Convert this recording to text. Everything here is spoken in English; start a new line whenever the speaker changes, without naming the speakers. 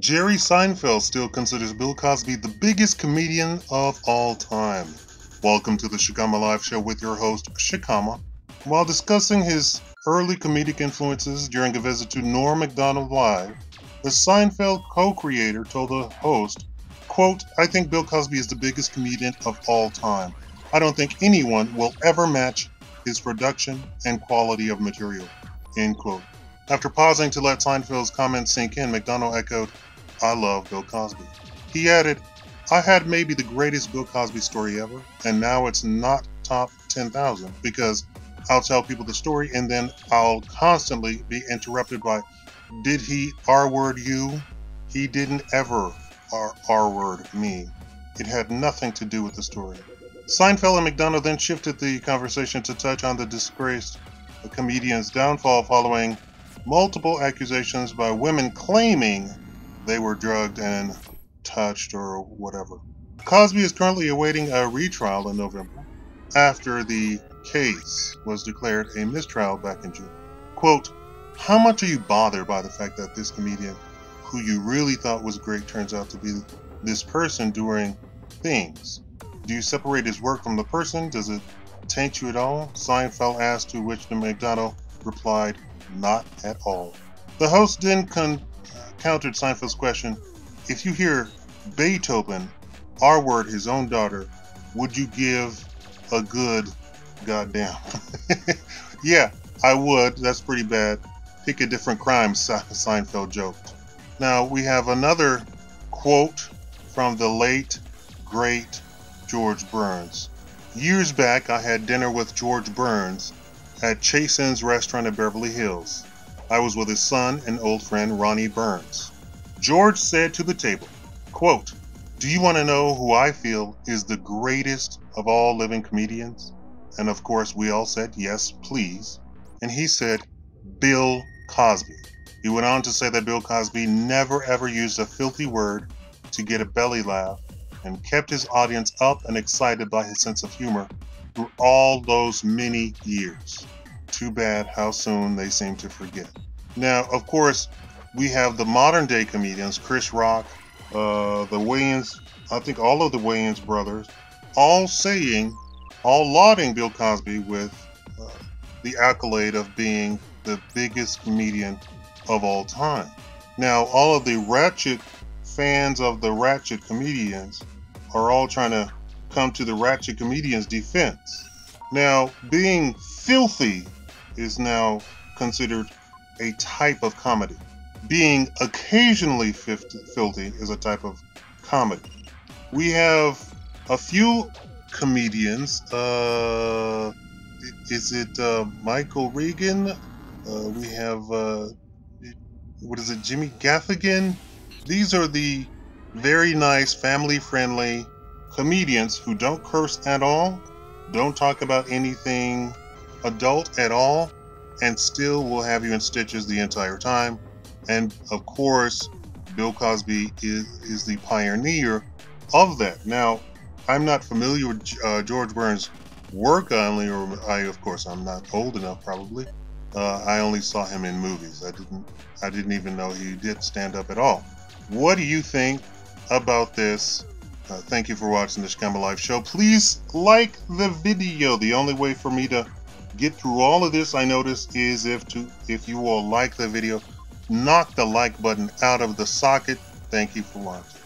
Jerry Seinfeld still considers Bill Cosby the biggest comedian of all time. Welcome to the Shakaama Live Show with your host, Shakaama. While discussing his early comedic influences during a visit to Norm Macdonald Live, the Seinfeld co-creator told the host, quote, "I think Bill Cosby is the biggest comedian of all time. I don't think anyone will ever match his production and quality of material," end quote. After pausing to let Seinfeld's comments sink in, Macdonald echoed, "I love Bill Cosby." He added, "I had maybe the greatest Bill Cosby story ever, and now it's not top 10,000 because I'll tell people the story and then I'll constantly be interrupted by, did he R-word you? He didn't ever R-word me. It had nothing to do with the story." Seinfeld and Macdonald then shifted the conversation to touch on the disgraced comedian's downfall following multiple accusations by women claiming they were drugged and touched or whatever. Cosby is currently awaiting a retrial in November after the case was declared a mistrial back in June. Quote, "How much are you bothered by the fact that this comedian who you really thought was great turns out to be this person doing things? Do you separate his work from the person? Does it taint you at all?" Seinfeld asked, to which Macdonald replied, "Not at all." The host then countered Seinfeld's question, "If you hear Beethoven R-word his own daughter, would you give a good goddamn?" "Yeah, I would. That's pretty bad. Pick a different crime," Seinfeld joked. Now we have another quote from the late, great George Burns. "Years back, I had dinner with George Burns at Chasen's restaurant in Beverly Hills. I was with his son and old friend Ronnie Burns. George said to the table, quote, 'Do you want to know who I feel is the greatest of all living comedians?' And of course we all said, 'Yes, please.' And he said, 'Bill Cosby.' He went on to say that Bill Cosby never ever used a filthy word to get a belly laugh and kept his audience up and excited by his sense of humor through all those many years. Too bad how soon they seem to forget." Now, of course, we have the modern day comedians, Chris Rock, the Wayans, I think all of the Wayans brothers, all lauding Bill Cosby with the accolade of being the biggest comedian of all time. Now, all of the ratchet fans of the ratchet comedians are all trying to come to the ratchet comedian's defense. Now, being filthy is now considered a type of comedy. Being occasionally filthy is a type of comedy. We have a few comedians. Is it Michael Reagan? We have, Jimmy Gaffigan? These are the very nice, family-friendly comedians who don't curse at all, don't talk about anything adult at all, and still will have you in stitches the entire time. And of course, Bill Cosby is the pioneer of that. Now, I'm not familiar with George Burns' work only, or I'm not old enough probably. I only saw him in movies. I didn't even know he did stand up at all. What do you think about this? Thank you for watching the Shakaama Live Show. Please like the video. The only way for me to get through all of this, I noticed, is if you all like the video, knock the like button out of the socket. Thank you for watching.